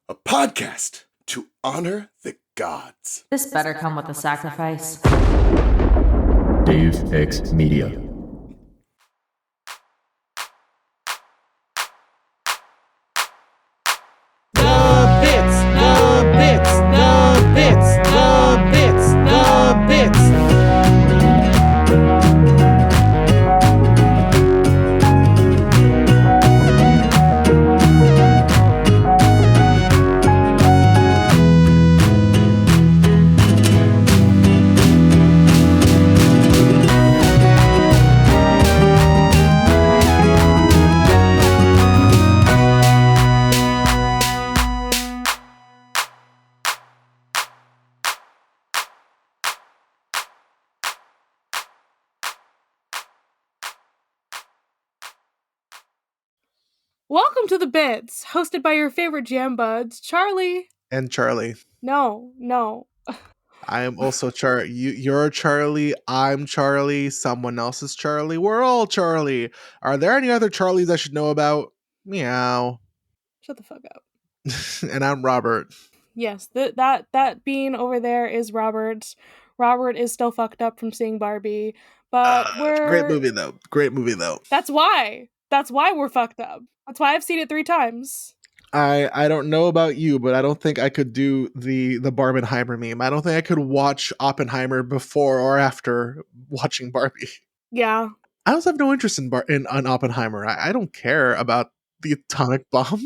a podcast to honor the gods. This better come with a sacrifice. Dave X Media. The bits, the bits, the bits, the bits, the bits. Welcome to The Bits, hosted by your favorite jam buds, Charlie. And Charlie. No. I am also Charlie. You're Charlie. I'm Charlie. Someone else is Charlie. We're all Charlie. Are there any other Charlies I should know about? Meow. Shut the fuck up. And I'm Robert. Yes, that bean over there is Robert. Robert is still fucked up from seeing Barbie, but Great movie though. That's why we're fucked up. That's why I've seen it 3 times. I don't know about you, but I don't think I could do the Barbenheimer meme. I don't think I could watch Oppenheimer before or after watching Barbie. Yeah. I also have no interest in Oppenheimer. I don't care about the atomic bomb.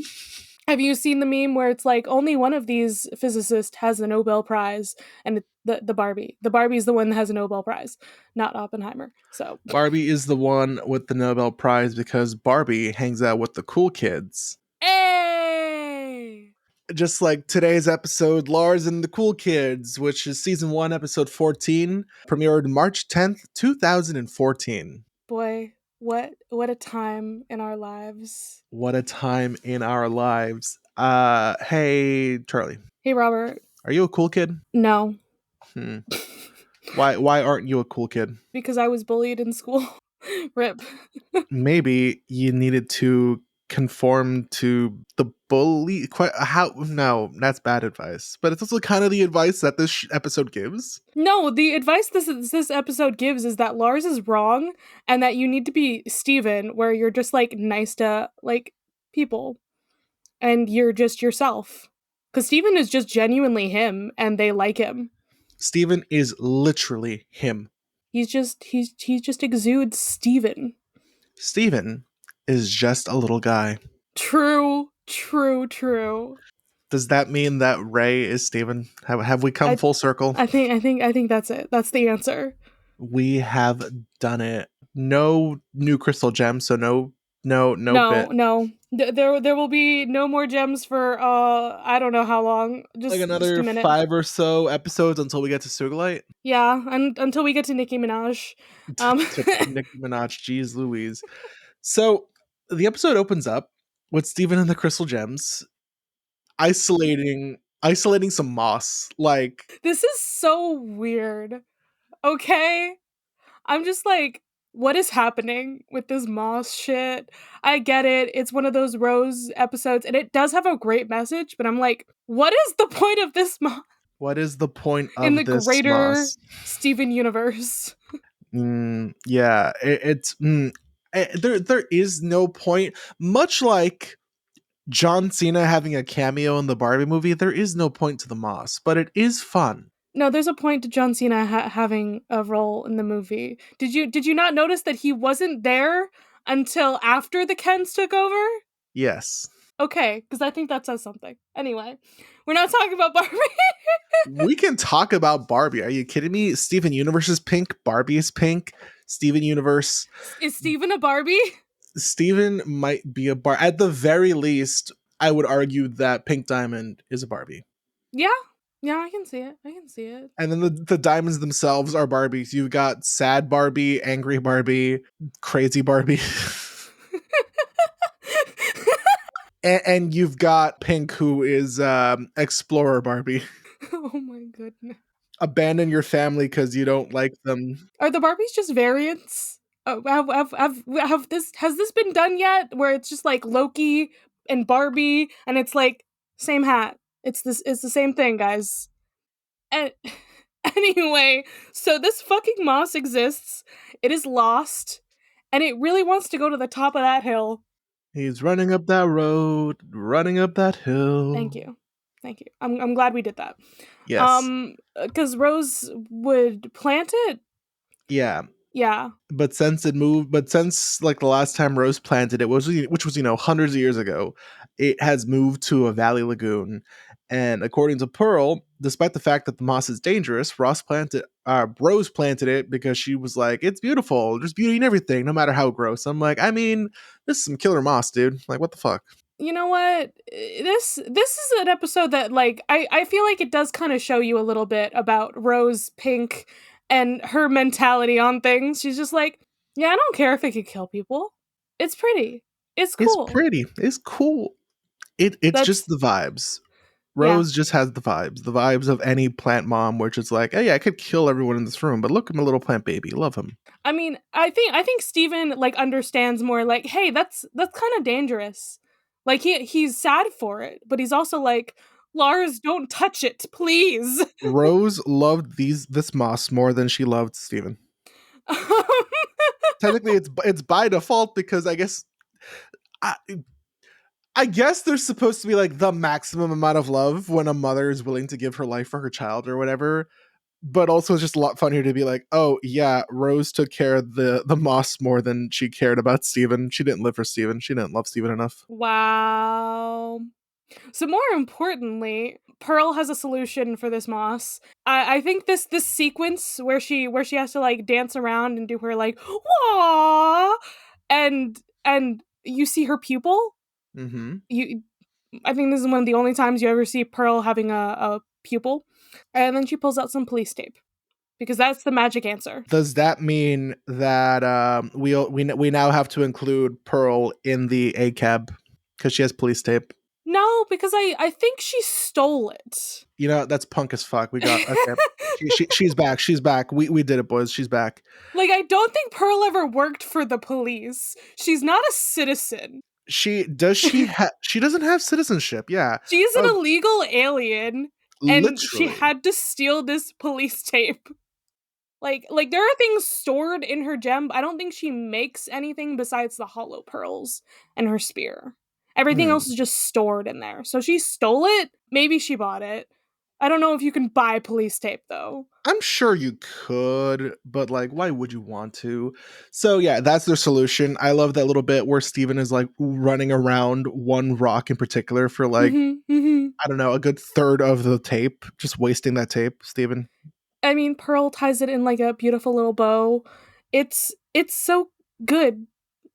Have you seen the meme where it's like only one of these physicists has a Nobel Prize, and the Barbie. The Barbie is the one that has a Nobel Prize, not Oppenheimer. So Barbie is the one with the Nobel Prize because Barbie hangs out with the cool kids. hey! Just like today's episode, Lars and the Cool Kids, which is season 1, episode 14, premiered March 10th, 2014. Boy, what a time in our lives. What a time in our lives. Hey, Charlie. Hey, Robert. Are you a cool kid? No. Why aren't you a cool kid? Because I was bullied in school. Rip. Maybe you needed to conform to the bully. No, that's bad advice. But it's also kind of the advice that this episode gives. No, the advice this episode gives is that Lars is wrong and that you need to be Steven, where you're just like nice to like people and you're just yourself. Because Steven is just genuinely him and they like him. Steven is literally him. He just exudes Steven. Steven is just a little guy. True. Does that mean that Ray is Steven? Have we come full circle? I think that's it. That's the answer. We have done it. No new crystal gems, so no bit. No. There will be no more gems for I don't know how long. Just Like another just a minute. 5 or so episodes until we get to Sugalite. Yeah, and until we get to Nicki Minaj. Nicki Minaj, geez Louise. So the episode opens up with Steven and the crystal gems isolating some moss. Like, This is so weird. Okay? I'm just like, what is happening with this moss shit? I get it. It's one of those Rose episodes, and it does have a great message, but I'm like, what is the point of this moss? what is the point of In the this greater moss? Steven universe? Yeah, there is no point. Much like John Cena having a cameo in the Barbie movie, there is no point to the moss, but it is fun. No, there's a point to John Cena having a role in the movie. Did you not notice that he wasn't there until after the Kens took over? Yes. Okay, because I think that says something. Anyway, we're not talking about Barbie. We can talk about Barbie. Are you kidding me? Steven Universe is pink. Barbie is pink. Steven Universe. Is Steven a Barbie? Steven might be a Barbie. At the very least, I would argue that Pink Diamond is a Barbie. Yeah, I can see it. And then the diamonds themselves are Barbies. You've got sad Barbie, angry Barbie, crazy Barbie. and you've got Pink, who is Explorer Barbie. Oh my goodness. Abandon your family because you don't like them. Are the Barbies just variants? Has this been done yet? Where it's just like Loki and Barbie, and it's like Same hat. It's the same thing, guys. And anyway, so this fucking moss exists. It is lost, and it really wants to go to the top of that hill. He's running up that road, running up that hill. Thank you. I'm glad we did that. Yes. Because Rose would plant it. Yeah. Yeah. But since like the last time Rose planted it which was hundreds of years ago, it has moved to a valley lagoon. And according to Pearl, despite the fact that the moss is dangerous, Rose planted it because she was like, it's beautiful. There's beauty in everything, no matter how gross. I'm like, I mean, this is some killer moss, dude. Like, what the fuck? You know what? This is an episode that like I feel like it does kind of show you a little bit about Rose Pink and her mentality on things. She's just like, yeah, I don't care if it could kill people. It's pretty. It's It's cool. pretty. It's cool. It's just That's the vibes. yeah. Rose just has the vibes of any plant mom, which is like, hey, I could kill everyone in this room, but look at my little plant baby, love him. I mean, I think Steven like understands more like, hey, that's kind of dangerous. Like he's sad for it, but he's also like, Lars, don't touch it, please. Rose loved this moss more than she loved Steven. Technically, it's by default because I guess there's supposed to be like the maximum amount of love when a mother is willing to give her life for her child or whatever. But also, it's just a lot funnier to be like, oh yeah, Rose took care of the moss more than she cared about Steven. She didn't live for Steven. She didn't love Steven enough. Wow. So more importantly, Pearl has a solution for this moss. I think this sequence where she has to like dance around and do her like wah, and you see her pupil. Mm-hmm. I think this is one of the only times you ever see Pearl having a pupil, and then she pulls out some police tape because that's the magic answer. Does that mean that we now have to include Pearl in the ACAB because she has police tape? No, because I think she stole it. You know, that's punk as fuck. We got okay. She's back. She's back. We did it, boys. She's back. Like, I don't think Pearl ever worked for the police. She's not a citizen. She doesn't have citizenship. Yeah. She's an illegal alien, and she Literally. had to steal this police tape. Like there are things stored in her gem, but I don't think she makes anything besides the hollow pearls and her spear. Everything else is just stored in there. So she stole it. Maybe she bought it. I don't know if you can buy police tape though. I'm sure you could, but like, why would you want to? So yeah, that's their solution. I love that little bit where Steven is like running around one rock in particular for like, I don't know, a good third of the tape, just wasting that tape, Steven. I mean, Pearl ties it in like a beautiful little bow. It's so good.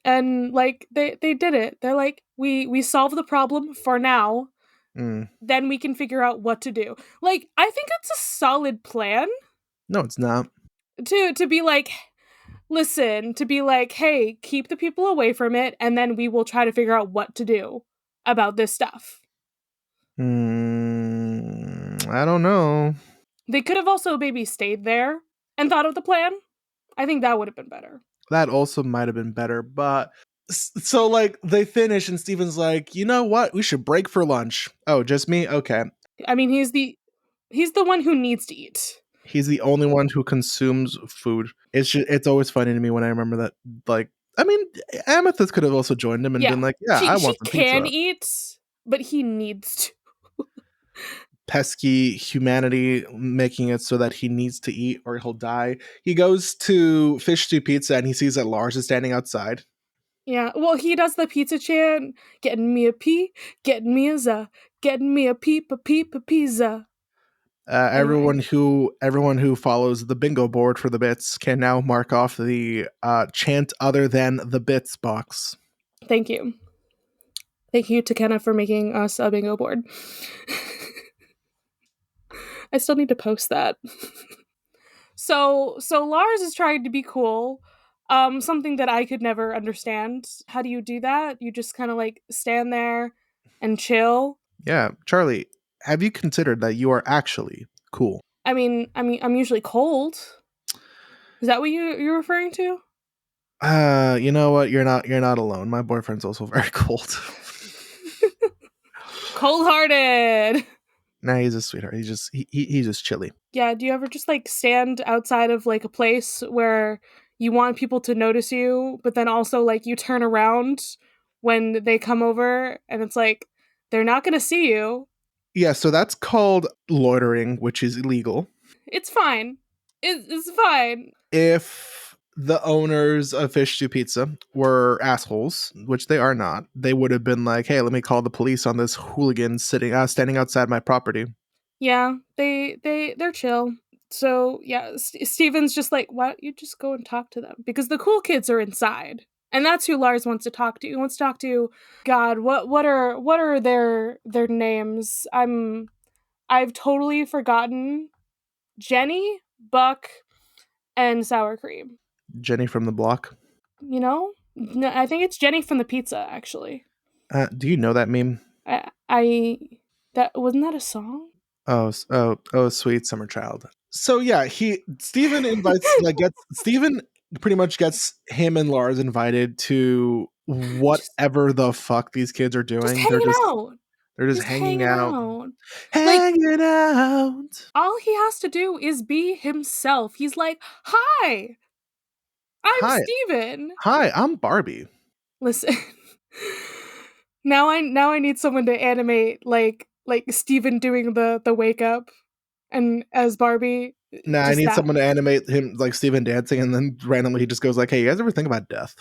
And like they did it. They're like, we solve the problem for now. Then we can figure out what to do. Like, I think it's a solid plan. No, it's not. To be like, listen, to be like, hey, keep the people away from it, and then we will try to figure out what to do about this stuff. I don't know. They could have also maybe stayed there and thought of the plan. I think that would have been better. That also might have been better, but so like they finish and Steven's like, you know what? We should break for lunch. Oh, just me? Okay. I mean, he's the one who needs to eat. He's the only one who consumes food. It's always funny to me when I remember that. Like, I mean, Amethyst could have also joined him and been like, yeah, I want some pizza. She can eat, but he needs to. Pesky humanity making it so that he needs to eat or he'll die. He goes to Fish Stew Pizza and he sees that Lars is standing outside. Yeah, well, he does the pizza chant, getting me a pea, getting me a za, getting me a pizza. Everyone who follows the bingo board for the bits can now mark off the chant other than the bits box. Thank you to Kenna for making us a bingo board. I still need to post that. So Lars is trying to be cool. Something that I could never understand. How do you do that? You just kind of like stand there and chill. Yeah, Charlie, have you considered that you are actually cool? I mean, I'm usually cold. Is that what you're referring to? You know what? You're not alone. My boyfriend's also very cold. Cold-hearted. Nah, he's a sweetheart. He's just chilly. Yeah, do you ever just like stand outside of like a place where you want people to notice you, but then also like you turn around when they come over and it's like they're not going to see you. Yeah, so that's called loitering, which is illegal. It's fine. It's fine. If the owners of Fish Stew Pizza were assholes, which they are not, they would have been like, "Hey, let me call the police on this hooligan standing outside my property." Yeah, they're chill. So yeah, Steven's just like, why don't you just go and talk to them? Because the cool kids are inside, and that's who Lars wants to talk to. He wants to talk to God. What are their names? I've totally forgotten. Jenny, Buck, and Sour Cream. Jenny from the block. You know, no, I think it's Jenny from the pizza. Actually, Do you know that meme? I that wasn't that a song? Oh, sweet summer child. So yeah, Steven invites Steven pretty much gets him and Lars invited to whatever the fuck these kids are doing. Just hanging out. They're just hanging out. Like, Hanging out. all he has to do is be himself. He's like, "Hi, I'm Hi. Steven." Hi, I'm Barbie. Listen. now I need someone to animate like Steven doing the wake up and as Barbie. Nah, I just need that. someone to animate him like Steven dancing, and then randomly he just goes like, "Hey, you guys ever think about death?"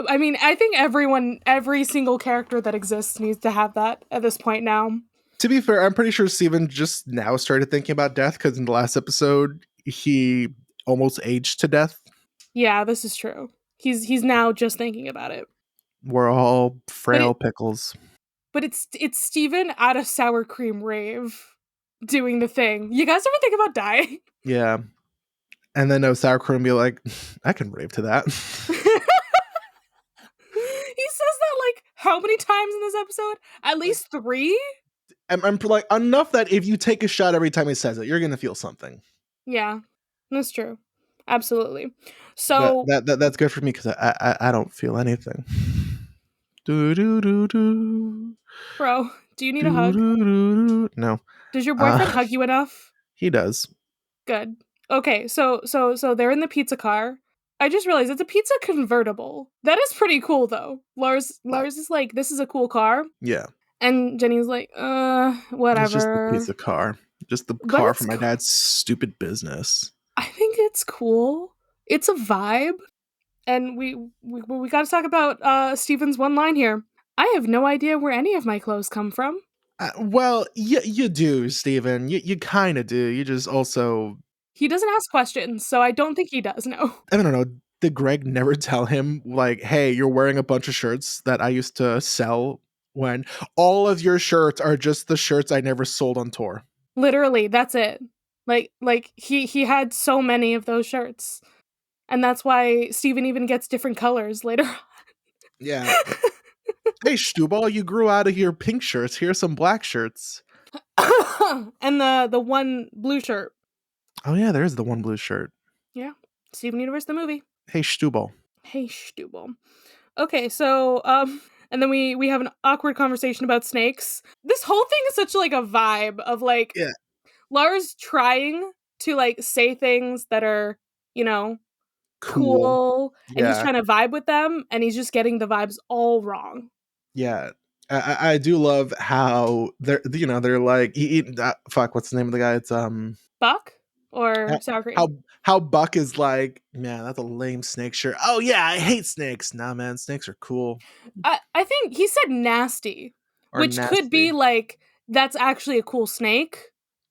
I mean, I think every single character that exists needs to have that at this point now. To be fair, I'm pretty sure Steven just now started thinking about death because in the last episode he almost aged to death. Yeah, this is true. He's now just thinking about it. We're all frail pickles. But it's Steven at a sour cream rave doing the thing. You guys ever think about dying? Yeah. And then sour cream be like, I can rave to that. He says that like how many times in this episode? At least 3? I'm like enough that if you take a shot every time he says it, you're gonna feel something. Yeah, that's true. Absolutely. So that's good for me because I don't feel anything. Do do do do. Bro, do you need a hug? No. Does your boyfriend hug you enough? He does. Good. Okay, so they're in the pizza car. I just realized it's a pizza convertible. That is pretty cool though. Lars is like, this is a cool car. Yeah. And Jenny's like, whatever. It's just the pizza car. Just the car for my dad's stupid business. I think it's cool. It's a vibe. And we got to talk about Steven's one line here. I have no idea where any of my clothes come from. Well, you do, Steven. You kind of do. You just also... He doesn't ask questions, so I don't think he does, no. I don't know. Did Greg never tell him, like, hey, you're wearing a bunch of shirts that I used to sell when all of your shirts are just the shirts I never sold on tour? Literally, that's it. Like he had so many of those shirts. And that's why Steven even gets different colors later on. Yeah. Hey, Stubal, you grew out of your pink shirts. Here's some black shirts. And the one blue shirt. Oh, yeah, there is the one blue shirt. Yeah. Steven Universe, the movie. Hey, Stubal. Hey, Stubal. Okay, so, and then we have an awkward conversation about snakes. This whole thing is such, like, a vibe of, like, yeah. Lars trying to, like, say things that are, you know, cool. And he's trying to vibe with them, and he's just getting the vibes all wrong. Yeah. I do love how they're like, fuck, what's the name of the guy? It's, Buck? Or sour cream? How Buck is like, man, that's a lame snake shirt. Oh yeah, I hate snakes. Nah, man, snakes are cool. I think he said nasty, which could be like, that's actually a cool snake,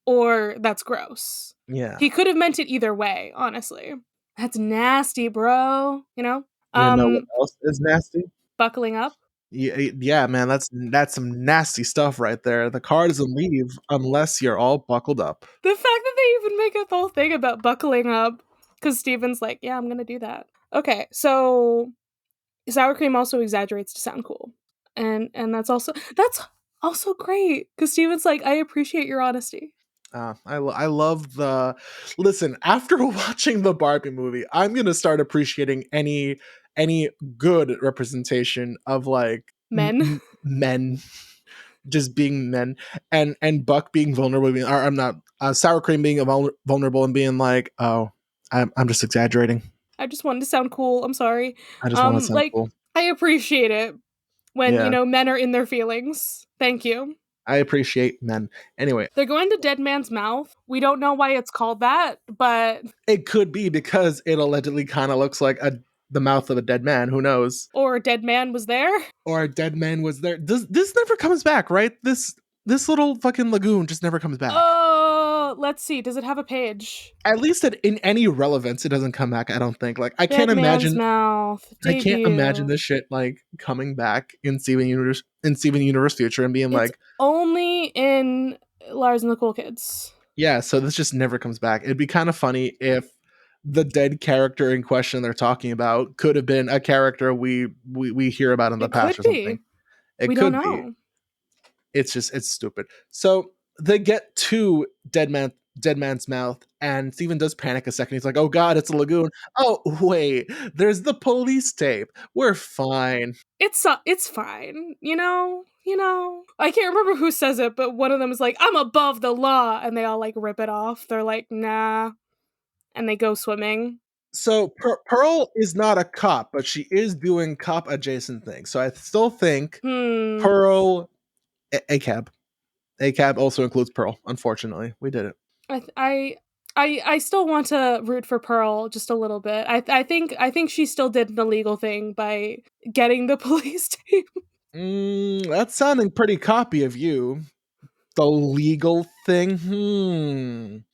or that's gross. Yeah. He could have meant it either way, honestly. That's nasty, bro. You know? You know what else is nasty? Buckling up. Yeah, man, that's some nasty stuff right there. The car doesn't leave unless you're all buckled up. The fact that they even make a whole thing about buckling up, because Steven's like, yeah, I'm gonna do that. Okay, so sour cream also exaggerates to sound cool, and that's also great because Steven's like, I appreciate your honesty. I love the... Listen, after watching the Barbie movie, I'm gonna start appreciating any good representation of like men. just being men, and Buck being vulnerable, or I'm not, sour cream being vulnerable and being like, oh, I'm just exaggerating. I just wanted to sound cool. I'm sorry. I just want to sound Like cool. I appreciate it when, Yeah, men are in their feelings. Thank you. I appreciate men. Anyway, They're going to Dead Man's Mouth. We don't know why it's called that, but it could be because it allegedly kind of looks like the mouth of a dead man. Who knows? or a dead man was there. Or a dead man was there. This never comes back, right? This little fucking lagoon just never comes back. Oh, let's see. Does it have a page? At least in any relevance, it doesn't come back. I don't think. Like Dead Man's Mouth I can't imagine debut. this shit like coming back in Steven Universe Future and being It's like, only in Lars and the Cool Kids. yeah. So this just never comes back. It'd be kind of funny if the dead character in question they're talking about could have been a character we hear about in the It past could or be. something. It We don't could be. know. It's stupid. So they get to Dead Man's Mouth, and Steven does panic a second. He's like, oh god, it's a lagoon. Oh wait, there's the police tape. We're fine. It's fine. I can't remember who says it, but one of them is like, I'm above the law, and they all like rip it off. They're like, nah, and they go swimming. So Pearl is not a cop, but she is doing cop adjacent things. So I still think Pearl, a cab also includes Pearl. Unfortunately, we did it. I still want to root for Pearl just a little bit. I think she still did an illegal thing by getting the police tape. That's sounding pretty copy of you. The legal thing.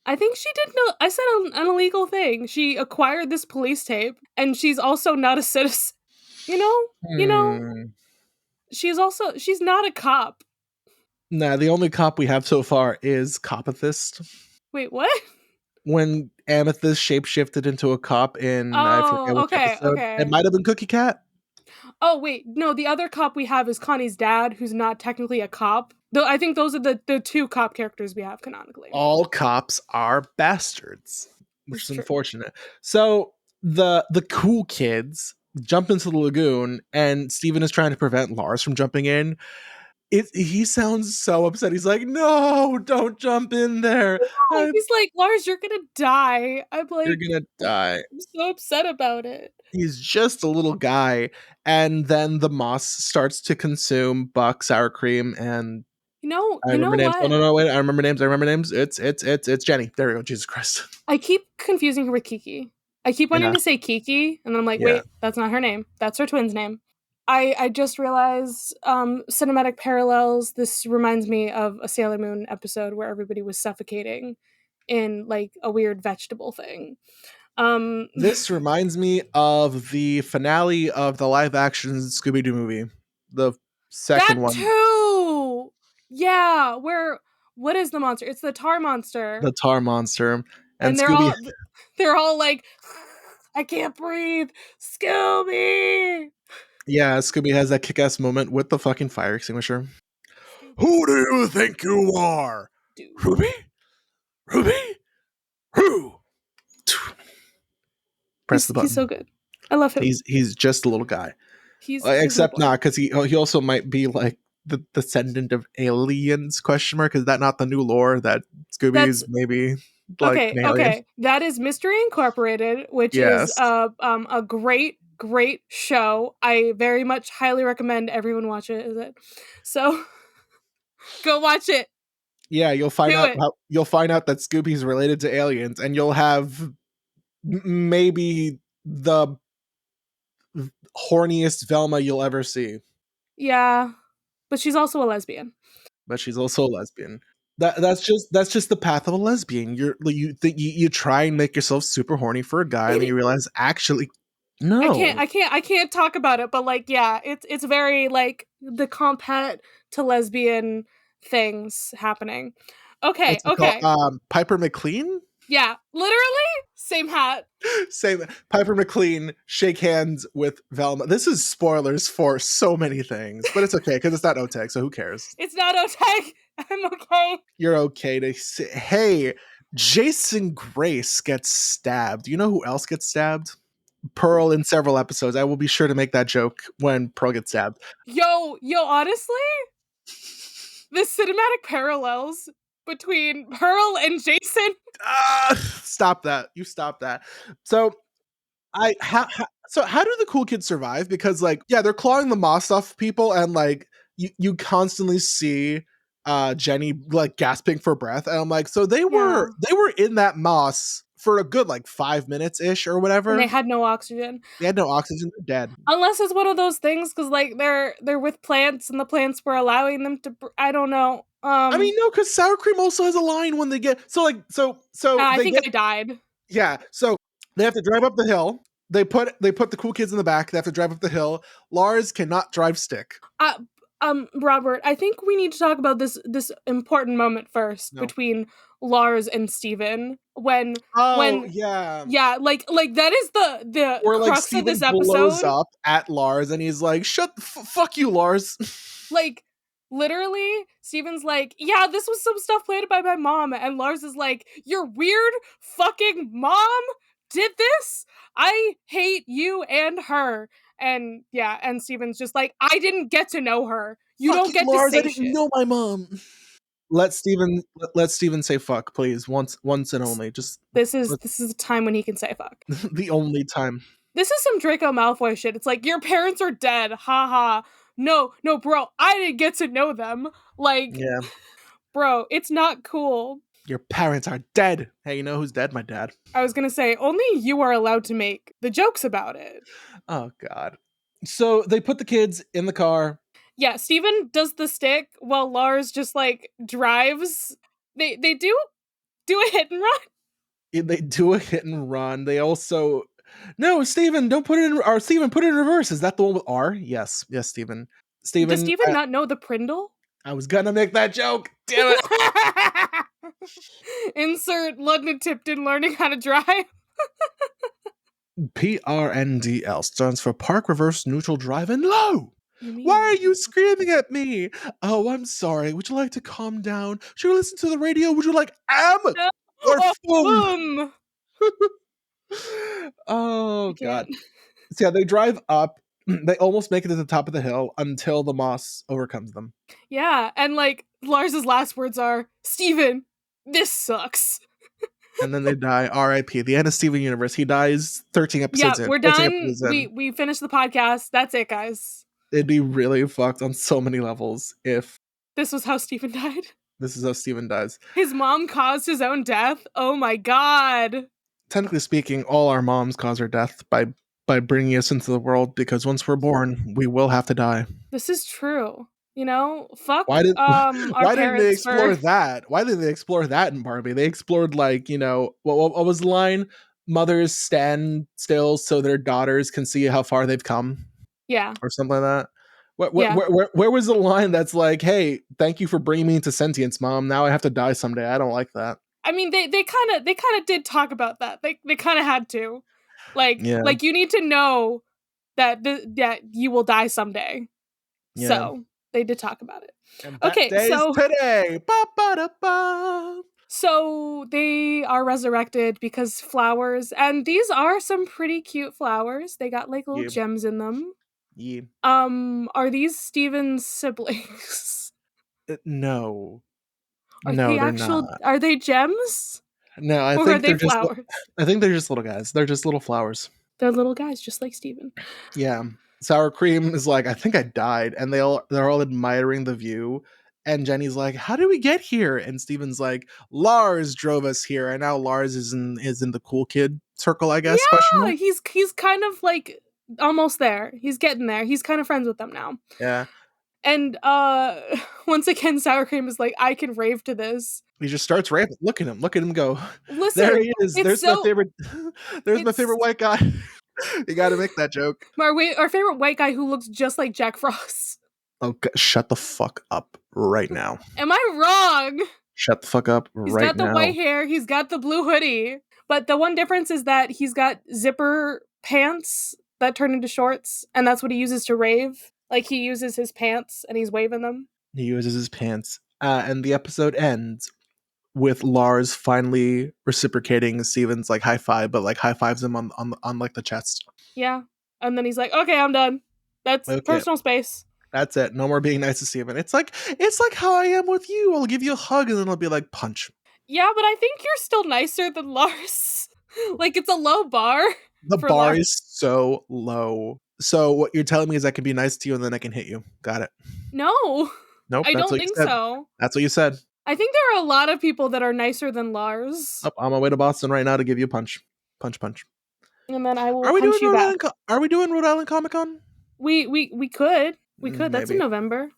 I think she did no. I said an illegal thing. She acquired this police tape, and she's also not a citizen. You know. She's not a cop. Nah, the only cop we have so far is Copethist. Wait, what? When Amethyst shapeshifted into a cop in I forget Oh, which episode. okay. It might have been Cookie Cat. Oh wait, no. The other cop we have is Connie's dad, who's not technically a cop. Though I think those are the two cop characters we have canonically. All cops are bastards, which is True. unfortunate. So the cool kids jump into the lagoon, and Steven is trying to prevent Lars from jumping in. He sounds so upset. He's like, "No, don't jump in there." He's like, Lars, you're gonna die. I'm like, You're gonna die. I'm so upset about it. He's just a little guy, and then the moss starts to consume Buck, sour cream, and You know I remember names. what? Oh no, wait! I remember names. It's Jenny. There we go. Jesus Christ. I keep confusing her with Kiki. I keep wanting to say Kiki, and then I'm like, wait, that's not her name. That's her twin's name. I just realized cinematic parallels. This reminds me of a Sailor Moon episode where everybody was suffocating in like a weird vegetable thing. This reminds me of the finale of the live action Scooby-Doo movie. The second one. Too! Yeah, what is the monster? It's the tar monster. The tar monster. And they're all like, I can't breathe. Scooby! Yeah, Scooby has that kick-ass moment with the fucking fire extinguisher. Who do you think you are? Dude. Ruby? Who? Press the button. He's so good. I love him. He's just a little guy. Except not because he also might be like the descendant of aliens? Question mark. Is that not the new lore that Scooby's maybe? Like okay. That is Mystery Incorporated, which is a great show. I very much highly recommend everyone watch it. Is it? So go watch it. Yeah, you'll find out that Scooby's related to aliens, and you'll have maybe the horniest Velma you'll ever see. Yeah, but she's also a lesbian. That's just the path of a lesbian. You try and make yourself super horny for a guy, and then you realize actually no. I can't talk about it, but like yeah, it's very like the compet to lesbian things happening. Okay. Piper McLean? Yeah, literally same hat. Same. Piper McLean shake hands with Velma. This is spoilers for so many things, but it's okay because it's not Oteg, so who cares? It's not Oteg. I'm okay. You're okay to say, hey, Jason Grace gets stabbed. You know who else gets stabbed? Pearl in several episodes. I will be sure to make that joke when Pearl gets stabbed. Yo, honestly? the cinematic parallels between Pearl and Jason. Stop that. You stop that. So how do the cool kids survive? Because like, yeah, they're clawing the moss off people, and like you constantly see Jenny like gasping for breath. And I'm like, so they were in that moss for a good like 5 minutes ish or whatever. And they had no oxygen. They had no oxygen, they're dead. Unless it's one of those things, because like they're with plants and the plants were allowing them to. I don't know. I mean, no, because sour cream also has a line when they get so I they think get, I died. yeah. So they have to drive up the hill. They put the cool kids in the back. They have to drive up the hill. Lars cannot drive stick. Robert, I think we need to talk about this important moment first between Lars and Steven when yeah, like that is the or like crux Steven of this blows episode. up at Lars and he's like, fuck you, Lars. Like literally Steven's like, yeah, this was some stuff planted by my mom, and Lars is like, your weird fucking mom did this? I hate you and her. And yeah, and Steven's just like, I didn't get to know her. You Fuck don't get Lars, to say I didn't shit. know my mom. Let Steven say fuck, please. Once and only. Just this is a time when he can say fuck. The only time. This is some Draco Malfoy shit. It's like, your parents are dead. Haha. No, bro, I didn't get to know them. Like, yeah. Bro, it's not cool. Your parents are dead. Hey, you know who's dead? My dad. I was gonna say, only you are allowed to make the jokes about it. Oh, God. So they put the kids in the car. Yeah, Steven does the stick while Lars just, like, drives. They do a hit and run. They do a hit and run. They also... No, Steven, don't put it in... Or Steven, put it in reverse. Is that the one with R? Yes, Steven. Does Steven not know the Prindle? I was gonna make that joke. Damn it. Insert London Tipton learning how to drive. PRNDL stands for Park Reverse Neutral Drive and Low. Why are you screaming at me? Oh, I'm sorry. Would you like to calm down? Should we listen to the radio? Would you like or boom? Oh, God. So yeah, they drive up. They almost make it to the top of the hill until the moss overcomes them. Yeah, and like Lars's last words are, Steven, this sucks. And then they die. R.I.P. The end of Steven Universe. He dies 13 episodes in. Yeah, we're done. We finished the podcast. That's it, guys. It'd be really fucked on so many levels if this was how Steven died. This is how Steven dies. His mom caused his own death? Oh my God. Technically speaking, all our moms cause our death by bringing us into the world, because once we're born, we will have to die. This is true. You know, fuck. Why didn't they explore for... that? Why didn't they explore that in Barbie? They explored, like, you know, what was the line? Mothers stand still so their daughters can see how far they've come. Yeah, or something like that. Where was the line that's like, "Hey, thank you for bringing me into sentience, Mom. Now I have to die someday." I don't like that. I mean, they kind of did talk about that. They kind of had to, like you need to know that that you will die someday. Yeah. So they did talk about it. And that day is today. Ba-ba-da-ba. So they are resurrected because flowers, and these are some pretty cute flowers. They got like little gems in them. Yeah. Are these Steven's siblings? No. Are they gems? No, I think they're flowers. I think they're just little guys. They're just little flowers. They're little guys, just like Steven. Yeah. Sour Cream is like, I think I died, and they're all admiring the view. And Jenny's like, "How did we get here?" And Steven's like, "Lars drove us here." And now Lars is in the cool kid circle, I guess. Yeah, he's kind of like almost there. He's getting there. He's kind of friends with them now. Yeah. And once again, Sour Cream is like, "I can rave to this." He just starts raving. Look at him go. Listen, there he is. There's my favorite. There's my favorite white guy. You got to make that joke. Our favorite white guy who looks just like Jack Frost. Oh, God, shut the fuck up right now. Am I wrong? Shut the fuck up right now. He's got the white hair. He's got the blue hoodie. But the one difference is that he's got zipper pants that turn into shorts, and that's what he uses to rave. Like, he uses his pants, and he's waving them. He uses his pants. And the episode ends with Lars finally reciprocating Steven's, like, high five, but, like, high fives him on like, the chest. Yeah. And then he's like, "Okay, I'm done. That's personal space." That's it. No more being nice to Steven. It's like how I am with you. I'll give you a hug and then I'll be like, punch. Yeah, but I think you're still nicer than Lars. Like, it's a low bar. The For bar Lars. is so low. So what you're telling me is I can be nice to you and then I can hit you. Got it. No, Nope. I That's don't what you think said. so. That's what you said. I think there are a lot of people that are nicer than Lars. Oh, I'm on my way to Boston right now to give you a punch. Punch. And then I will Are we punch doing you Rhode back. Island? Are we doing Rhode Island Comic Con? We could. We could. That's in Maybe. November.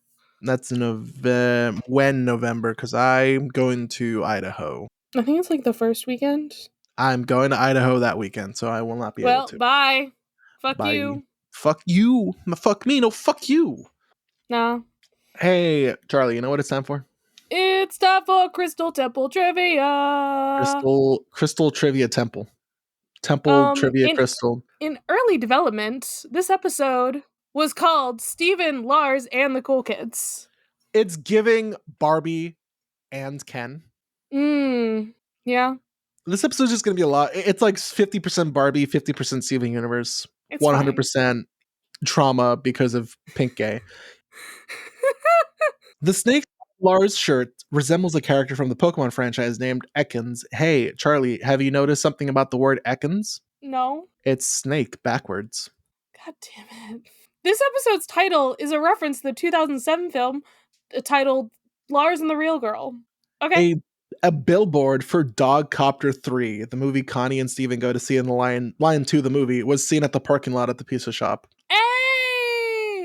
That's November, because I'm going to Idaho. I think it's like the first weekend. I'm going to Idaho that weekend, so I will not be able to. Bye. Fuck Bye. you. Fuck you. Fuck me. No, fuck you. Nah. Hey, Charlie, you know what it's time for? It's time for Crystal Temple Trivia. Crystal Trivia Temple. Temple Trivia Crystal. In early development, this episode was called Steven, Lars, and the Cool Kids. It's giving Barbie and Ken. Yeah. This episode's just going to be a lot. It's like 50% Barbie, 50% Steven Universe, It's 100% trauma because of Pink Gay. The snake Lars shirt resembles a character from the Pokemon franchise named Ekans. Hey, Charlie, have you noticed something about the word Ekans? No. It's snake backwards. God damn it. This episode's title is a reference to the 2007 film titled Lars and the Real Girl. Okay. A billboard for Dog Copter 3, the movie Connie and Steven go to see in the Lion 2, the movie, was seen at the parking lot at the pizza shop. Hey!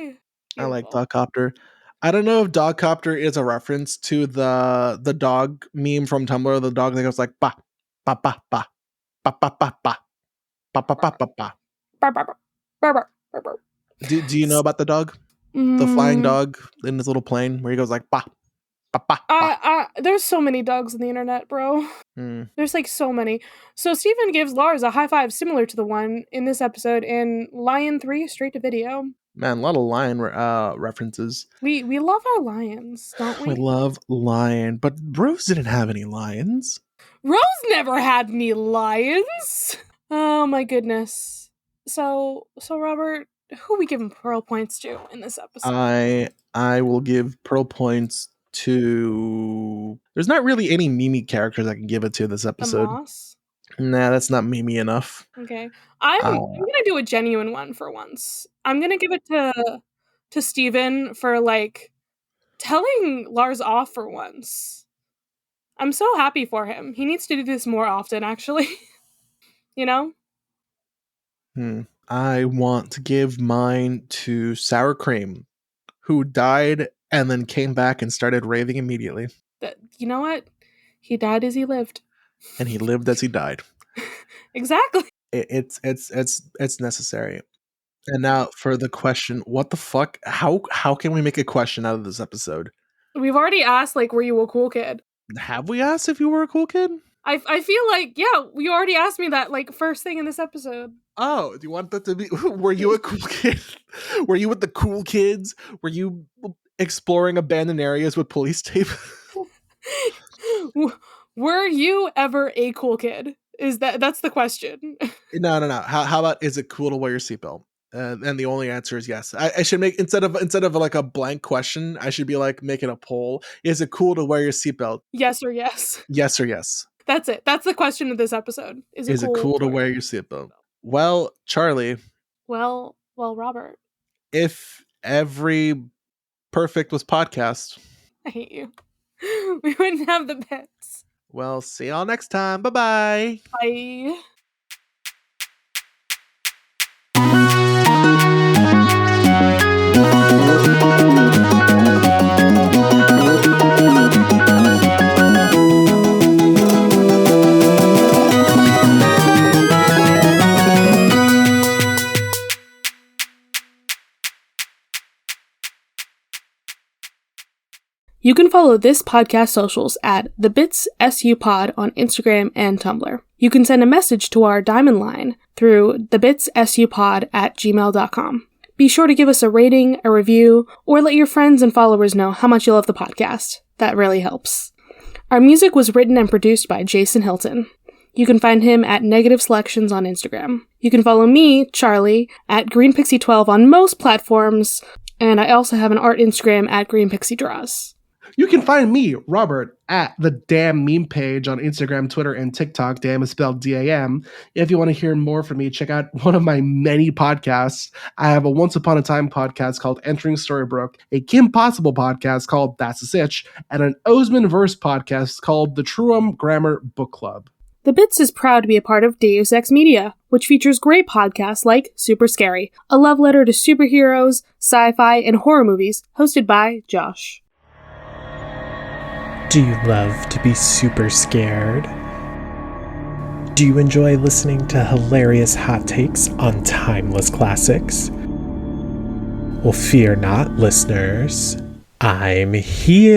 Beautiful. I like Dog Copter. I don't know if Dog Copter is a reference to the dog meme from Tumblr, the dog that goes like ba ba ba ba ba ba ba ba ba ba ba ba. Do you know about the dog? The flying dog in his little plane where he goes like ba ba ba ba. There's so many dogs on the internet, bro. There's like so many. So Steven gives Lars a high five similar to the one in this episode in Lion 3 straight to video. Man, a lot of Lion references. We love our lions, don't we? We love Lion, but Rose didn't have any lions. Rose never had any lions. Oh my goodness. So Robert, who are we giving Pearl points to in this episode? I will give Pearl points to. There's not really any Mimi characters I can give it to this episode. The Moss? Nah, that's not Mimi enough. Okay. I'm gonna do a genuine one for once. I'm gonna give it to Steven for like telling Lars off for once. I'm so happy for him. He needs to do this more often, actually. You know? I want to give mine to Sour Cream, who died and then came back and started raving immediately. You know what? He died as he lived. And he lived as he died. Exactly. It's necessary. And now for the question, what the fuck? How can we make a question out of this episode? We've already asked, like, were you a cool kid? Have we asked if you were a cool kid? I feel like, yeah, you already asked me that, like, first thing in this episode. Oh, do you want that to be? Were you a cool kid? Were you with the cool kids? Were you exploring abandoned areas with police tape? Were you ever a cool kid? That's the question. No. How about, is it cool to wear your seatbelt? And the only answer is yes. I should make, instead of like a blank question, I should be like making a poll. Is it cool to wear your seatbelt? Yes or yes. Yes or yes. That's it. That's the question of this episode. Is it cool to wear your seatbelt? Well, Charlie. Well, Robert. If every perfect was podcast, I hate you. We wouldn't have the bits. Well, see y'all next time. Bye-bye. Bye. You can follow this podcast socials at The Bits SU Pod on Instagram and Tumblr. You can send a message to our Diamond line through thebitssupod@gmail.com. Be sure to give us a rating, a review, or let your friends and followers know how much you love the podcast. That really helps. Our music was written and produced by Jason Hilton. You can find him at Negative Selections on Instagram. You can follow me, Charlie, at GreenPixie12 on most platforms. And I also have an art Instagram at Green Pixie Draws. You can find me, Robert, at the Damn Meme page on Instagram, Twitter, and TikTok. Damn is spelled D-A-M. If you want to hear more from me, check out one of my many podcasts. I have a Once Upon a Time podcast called Entering Storybrooke, a Kim Possible podcast called That's a Sitch, and an Osman Verse podcast called the Truum Grammar Book Club. The Bits is proud to be a part of Deus Ex Media, which features great podcasts like Super Scary, a love letter to superheroes, sci-fi, and horror movies, hosted by Josh. Do you love to be super scared? Do you enjoy listening to hilarious hot takes on timeless classics? Well, fear not, listeners. I'm here.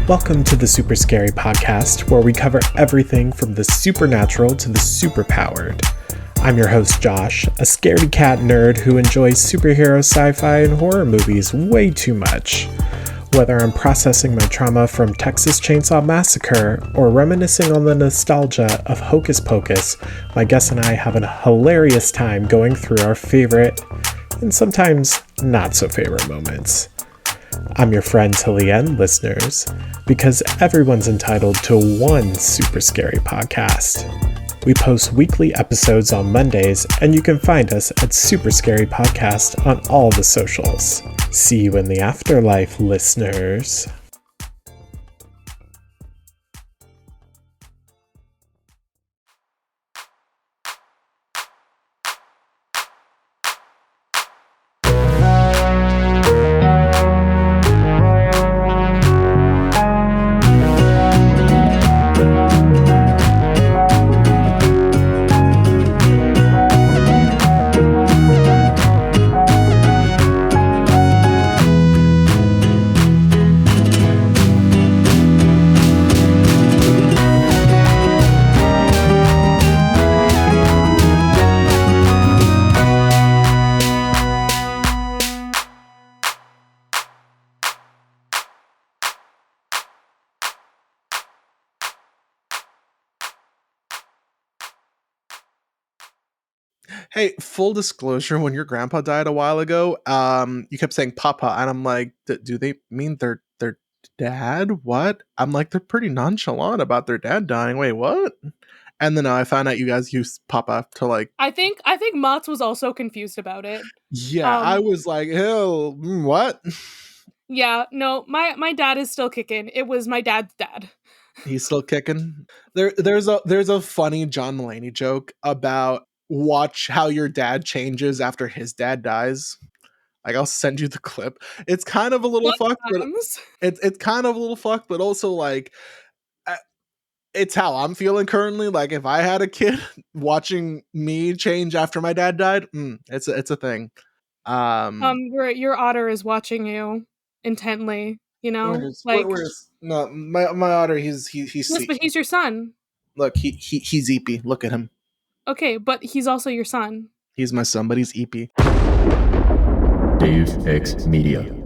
Welcome to the Super Scary Podcast, where we cover everything from the supernatural to the superpowered. I'm your host, Josh, a scaredy cat nerd who enjoys superhero, sci-fi, and horror movies way too much. Whether I'm processing my trauma from Texas Chainsaw Massacre or reminiscing on the nostalgia of Hocus Pocus, my guest and I have a hilarious time going through our favorite and sometimes not so favorite moments. I'm your friend till the end, listeners, because everyone's entitled to one super scary podcast. We post weekly episodes on Mondays, and you can find us at Super Scary Podcast on all the socials. See you in the afterlife, listeners. Hey, full disclosure, when your grandpa died a while ago, you kept saying papa, and I'm like, do they mean their dad? What? I'm like, they're pretty nonchalant about their dad dying. Wait, what? And then I found out you guys use papa to like, I think Mats was also confused about it. yeah, I was like, ew, what? Yeah, no, my dad is still kicking. It was my dad's dad. He's still kicking. There's a funny John Mulaney joke about watch how your dad changes after his dad dies. Like, I'll send you the clip. It's kind of a little fucked, but it's kind of a little fucked, but also like it's how I'm feeling currently. Like, if I had a kid watching me change after my dad died, it's a thing. Your otter is watching you intently. You know, where's no my otter? He's yes, but he's your son. Look, he's eepy. Look at him. Okay, but he's also your son. He's my son, but he's eepy. Deus Ex Media.